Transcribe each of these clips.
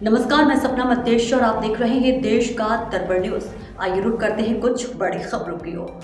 नमस्कार, मैं सपना मध्येश और आप देख रहे हैं देश का दरबार न्यूज। आइए रुक करते हैं कुछ बड़ी खबरों की ओर।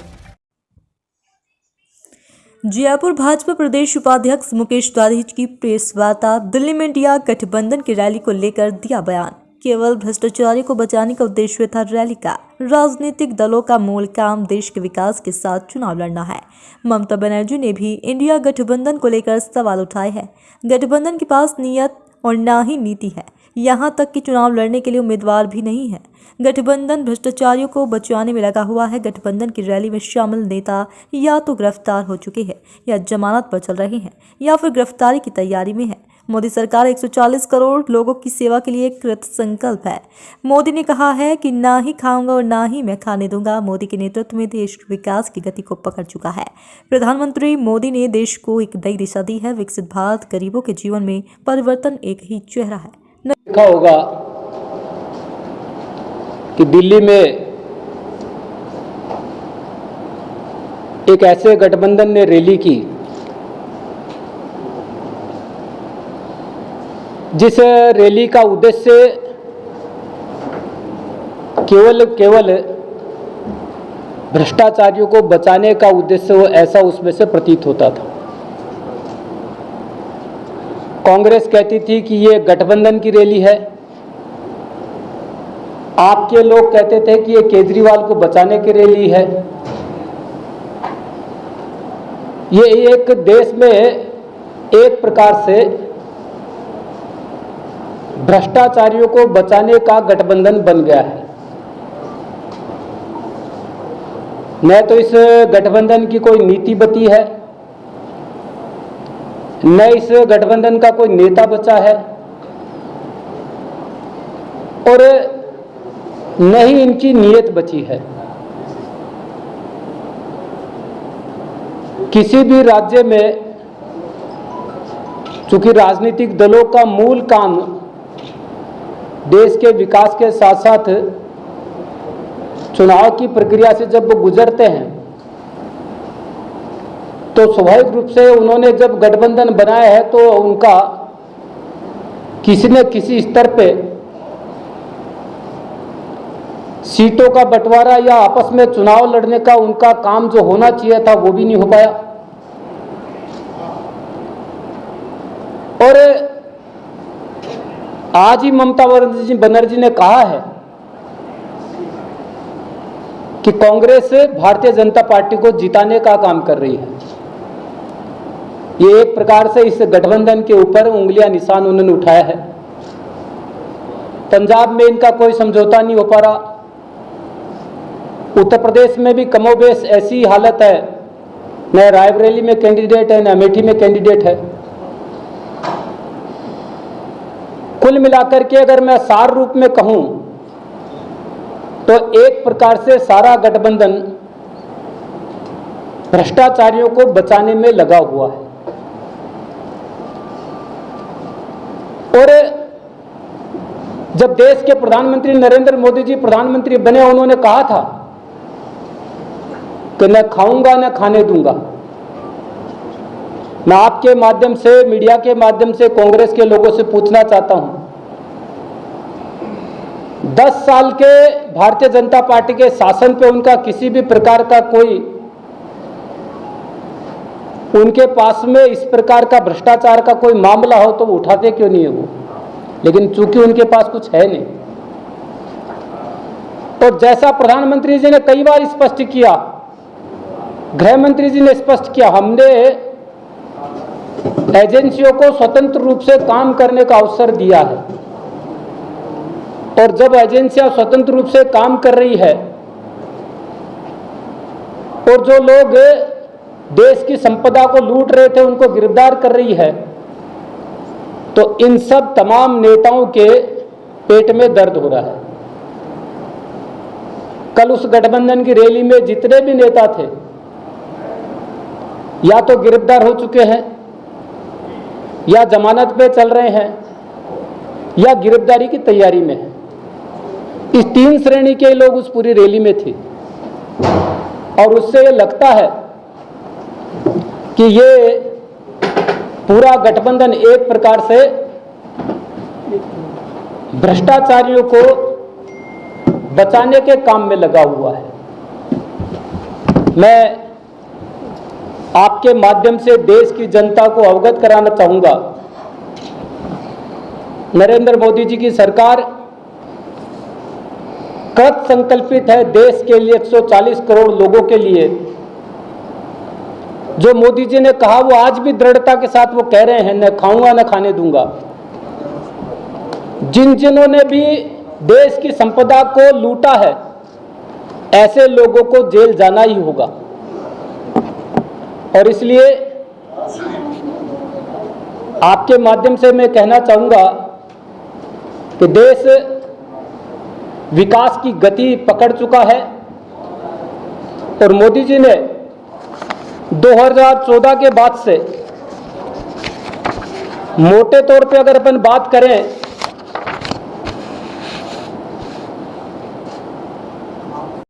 जयपुर भाजपा प्रदेश उपाध्यक्ष मुकेश तिवारी की प्रेस वार्ता। दिल्ली में इंडिया गठबंधन की रैली को लेकर दिया बयान। केवल भ्रष्टाचारियों को बचाने का उद्देश्य था रैली का। राजनीतिक दलों का मूल काम देश के विकास के साथ चुनाव लड़ना है। ममता बनर्जी ने भी इंडिया गठबंधन को लेकर सवाल उठाए हैं। गठबंधन के पास नीयत और ना ही नीति है, यहाँ तक कि चुनाव लड़ने के लिए उम्मीदवार भी नहीं है। गठबंधन भ्रष्टाचारियों को बचाने में लगा हुआ है। गठबंधन की रैली में शामिल नेता या तो गिरफ्तार हो चुके हैं या जमानत पर चल रहे हैं या फिर गिरफ्तारी की तैयारी में है। मोदी सरकार 140 करोड़ लोगों की सेवा के लिए कृत संकल्प है। मोदी ने कहा है कि ना ही खाऊंगा और ना ही मैं खाने दूंगा। मोदी के नेतृत्व में देश विकास की गति को पकड़ चुका है। प्रधानमंत्री मोदी ने देश को एक नई दिशा दी है। विकसित भारत, गरीबों के जीवन में परिवर्तन एक ही चेहरा है। देखा होगा कि दिल्ली में एक ऐसे गठबंधन ने रैली की जिस रैली का उद्देश्य केवल भ्रष्टाचारियों को बचाने का उद्देश्य हो, ऐसा उसमें से प्रतीत होता था। कांग्रेस कहती थी कि ये गठबंधन की रैली है। आपके लोग कहते थे कि ये केजरीवाल को बचाने की रैली है। ये एक देश में एक प्रकार से भ्रष्टाचारियों को बचाने का गठबंधन बन गया है। न तो इस गठबंधन की कोई नीति बची है, न इस गठबंधन का कोई नेता बचा है और न ही इनकी नीयत बची है। किसी भी राज्य में चूंकि राजनीतिक दलों का मूल काम देश के विकास के साथ साथ चुनाव की प्रक्रिया से जब वो गुजरते हैं तो स्वाभाविक रूप से उन्होंने जब गठबंधन बनाया है तो उनका किसी न किसी स्तर पे सीटों का बंटवारा या आपस में चुनाव लड़ने का उनका काम जो होना चाहिए था वो भी नहीं हो पाया। और आज ही ममता बनर्जी ने कहा है कि कांग्रेस भारतीय जनता पार्टी को जिताने का काम कर रही है। ये एक प्रकार से इस गठबंधन के ऊपर उंगलियां निशान उन्होंने उठाया है। पंजाब में इनका कोई समझौता नहीं हो पा रहा। उत्तर प्रदेश में भी कमोबेश ऐसी हालत है, न रायबरेली में कैंडिडेट है न अमेठी में कैंडिडेट है। कुल मिलाकर के अगर मैं सार रूप में कहूं तो एक प्रकार से सारा गठबंधन भ्रष्टाचारियों को बचाने में लगा हुआ है। और जब देश के प्रधानमंत्री नरेंद्र मोदी जी प्रधानमंत्री बने, उन्होंने कहा था कि न खाऊंगा न खाने दूंगा। मैं आपके माध्यम से, मीडिया के माध्यम से कांग्रेस के लोगों से पूछना चाहता हूं, 10 साल के भारतीय जनता पार्टी के शासन पे उनका किसी भी प्रकार का कोई उनके पास में इस प्रकार का भ्रष्टाचार का कोई मामला हो तो वो उठाते क्यों नहीं है वो? लेकिन चूंकि उनके पास कुछ है नहीं, तो जैसा प्रधानमंत्री जी ने कई बार स्पष्ट किया, गृह मंत्री जी ने स्पष्ट किया, हमने एजेंसियों को स्वतंत्र रूप से काम करने का अवसर दिया है। और जब एजेंसियां स्वतंत्र रूप से काम कर रही है और जो लोग देश की संपदा को लूट रहे थे उनको गिरफ्तार कर रही है, तो इन सब तमाम नेताओं के पेट में दर्द हो रहा है। कल उस गठबंधन की रैली में जितने भी नेता थे या तो गिरफ्तार हो चुके हैं या जमानत पे चल रहे हैं या गिरफ्तारी की तैयारी में है। इस 3 श्रेणी के लोग उस पूरी रैली में थे और उससे ये लगता है कि ये पूरा गठबंधन एक प्रकार से भ्रष्टाचारियों को बचाने के काम में लगा हुआ है। मैं आपके माध्यम से देश की जनता को अवगत कराना चाहूंगा, नरेंद्र मोदी जी की सरकार कृत संकल्पित है देश के लिए, 140 करोड़ लोगों के लिए। जो मोदी जी ने कहा वो आज भी दृढ़ता के साथ वो कह रहे हैं, न खाऊंगा न खाने दूंगा। जिन्होंने भी देश की संपदा को लूटा है, ऐसे लोगों को जेल जाना ही होगा। और इसलिए आपके माध्यम से मैं कहना चाहूंगा कि देश विकास की गति पकड़ चुका है और मोदी जी ने 2014 के बाद से मोटे तौर पे अगर अपन बात करें